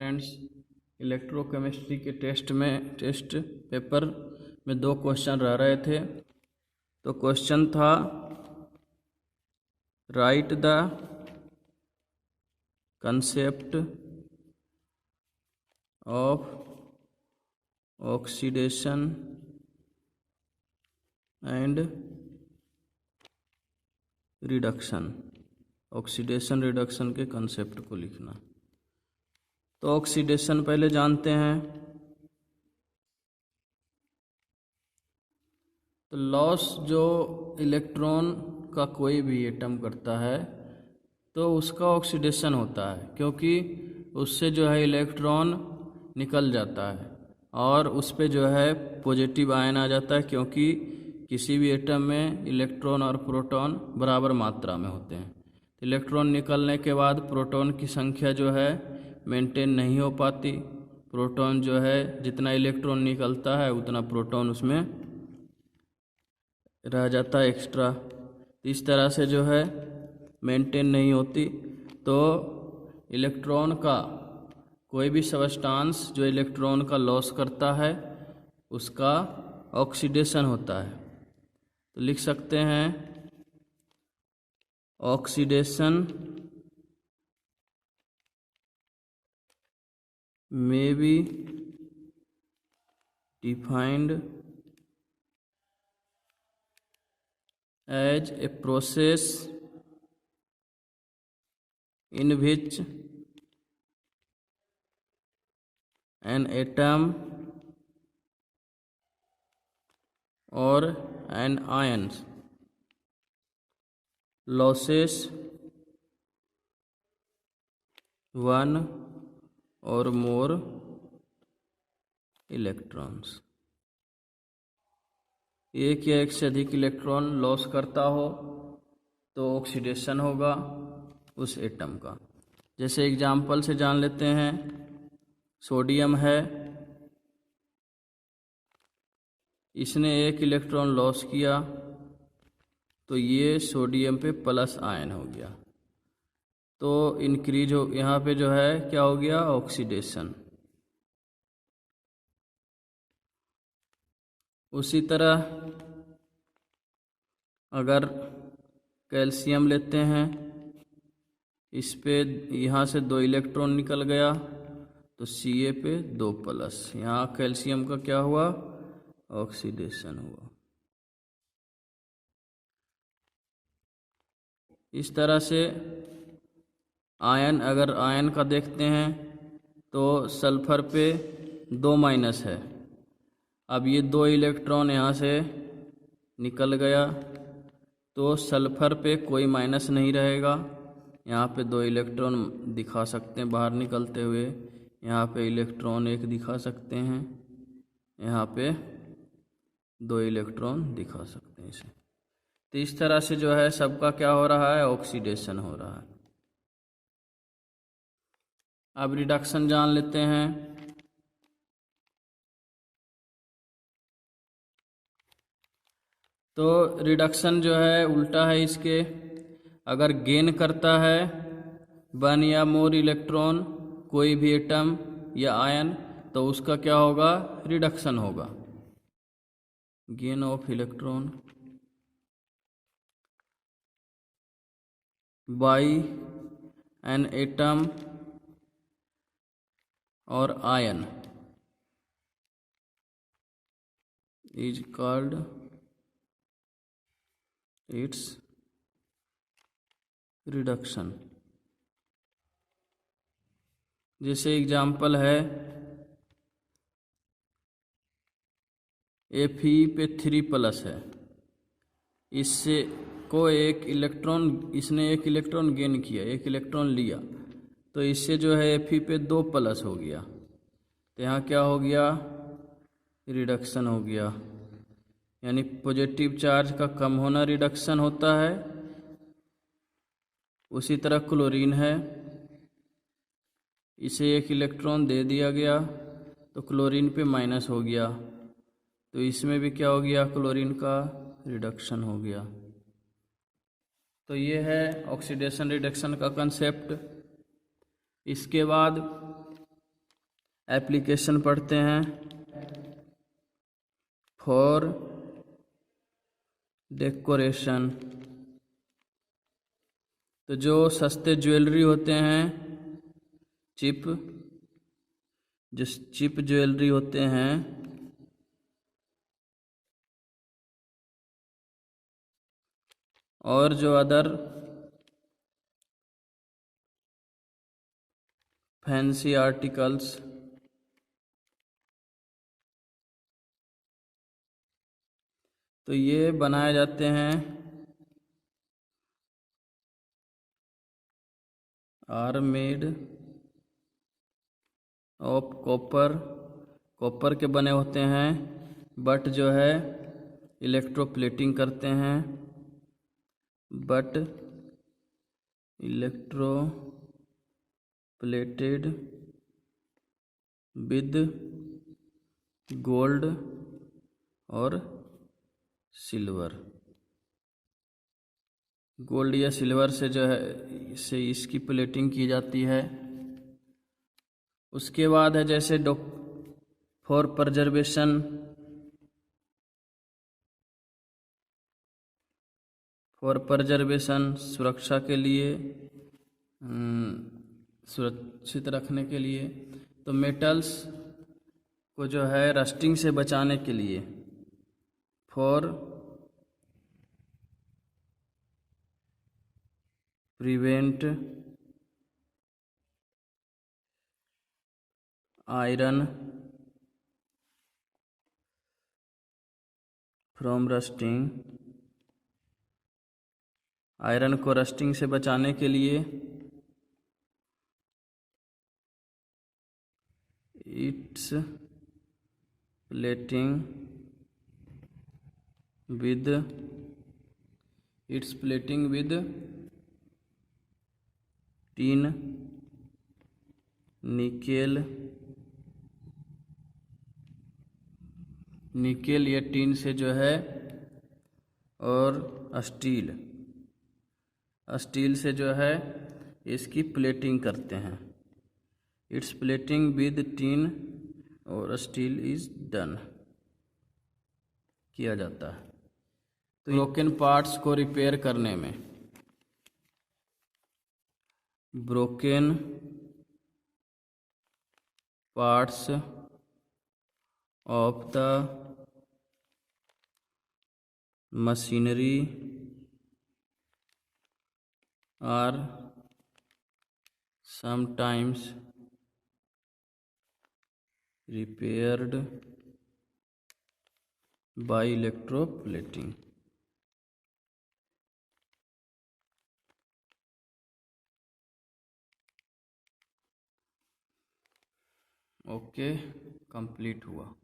Friends, electrochemistry के test paper में 2 question रह रहे थे। तो क्वेश्चन था right the concept of oxidation and reduction. Oxidation reduction के कंसेप्ट को लिखना। तो ऑक्सीडेशन पहले जानते हैं। तो लॉस जो इलेक्ट्रॉन का कोई भी एटम करता है तो उसका ऑक्सीडेशन होता है, क्योंकि उससे जो है इलेक्ट्रॉन निकल जाता है और उस पे जो है पॉजिटिव आयन आ जाता है, क्योंकि किसी भी एटम में इलेक्ट्रॉन और प्रोटॉन बराबर मात्रा में होते हैं। इलेक्ट्रॉन निकलने के बाद प्रोटॉन की संख्या जो है मेंटेन नहीं हो पाती। प्रोटॉन जो है जितना इलेक्ट्रॉन निकलता है उतना प्रोटॉन उसमें रह जाता है एक्स्ट्रा। इस तरह से जो है मेंटेन नहीं होती। तो इलेक्ट्रॉन का कोई भी सबस्टांस जो इलेक्ट्रॉन का लॉस करता है उसका ऑक्सीडेशन होता है। तो लिख सकते हैं oxidation may be defined as a process in which an atom or an ion loses one or more electrons। एक या एक से अधिक इलेक्ट्रॉन लॉस करता हो तो ऑक्सीडेशन होगा उस एटम का। जैसे एग्जाम्पल से जान लेते हैं, सोडियम है, इसने एक इलेक्ट्रॉन लॉस किया तो ये सोडियम पे प्लस आयन हो गया, तो इंक्रीज हो, यहाँ पे जो है क्या हो गया, ऑक्सीडेशन। उसी तरह अगर कैल्शियम लेते हैं, इस पे यहाँ से 2 इलेक्ट्रॉन निकल गया तो Ca पे 2 प्लस, यहाँ कैल्शियम का क्या हुआ, ऑक्सीडेशन हुआ। इस तरह से आयन, अगर आयन का देखते हैं तो सल्फर पे 2 माइनस है। अब ये 2 इलेक्ट्रॉन यहाँ से निकल गया तो सल्फर पे कोई माइनस नहीं रहेगा। यहाँ पे 2 इलेक्ट्रॉन दिखा सकते हैं बाहर निकलते हुए, यहाँ पे इलेक्ट्रॉन 1 दिखा सकते हैं, यहाँ पे 2 इलेक्ट्रॉन दिखा सकते हैं इसे। तो इस तरह से जो है सबका क्या हो रहा है, ऑक्सीडेशन हो रहा है। अब रिडक्शन जान लेते हैं। तो रिडक्शन जो है उल्टा है इसके। अगर गेन करता है 1 या मोर इलेक्ट्रॉन कोई भी एटम या आयन, तो उसका क्या होगा, रिडक्शन होगा, gain of electron by an atom और ion is called its reduction. जैसे एग्जाम्पल है, Fe पे 3 प्लस है, इससे को एक इलेक्ट्रॉन, इसने 1 इलेक्ट्रॉन गेन किया, 1 इलेक्ट्रॉन लिया, तो इससे जो है Fe पे 2 प्लस हो गया, तो यहाँ क्या हो गया, रिडक्शन हो गया। यानी पॉजिटिव चार्ज का कम होना रिडक्शन होता है। उसी तरह क्लोरीन है, इसे 1 इलेक्ट्रॉन दे दिया गया तो क्लोरीन पे माइनस हो गया, तो इसमें भी क्या हो गया, क्लोरीन का रिडक्शन हो गया। तो ये है ऑक्सीडेशन रिडक्शन का कंसेप्ट। इसके बाद एप्लीकेशन पढ़ते हैं। फॉर डेकोरेशन, तो जो सस्ते ज्वेलरी होते हैं, चिप, जो चिप ज्वेलरी होते हैं, और जो अदर फैंसी आर्टिकल्स, तो ये बनाए जाते हैं are made of copper, copper के बने होते हैं, बट जो है इलेक्ट्रोप्लेटिंग करते हैं, बट इलेक्ट्रोप्लेटेड विद गोल्ड और सिल्वर। गोल्ड या सिल्वर से जो है इससे इसकी प्लेटिंग की जाती है। उसके बाद है जैसे फॉर प्रिजर्वेशन, सुरक्षा के लिए, सुरक्षित रखने के लिए, तो मेटल्स को जो है रस्टिंग से बचाने के लिए, for prevent iron from rusting, iron को रस्टिंग से बचाने के लिए it's plating with tin, nickel या टीन से जो है, और स्टील से जो है इसकी प्लेटिंग करते हैं। इट्स प्लेटिंग विद टीन और स्टील इज डन, किया जाता है। तो ब्रोकन पार्ट्स को रिपेयर करने में, broken parts of the machinery are sometimes repaired by electroplating. Okay, complete हुआ।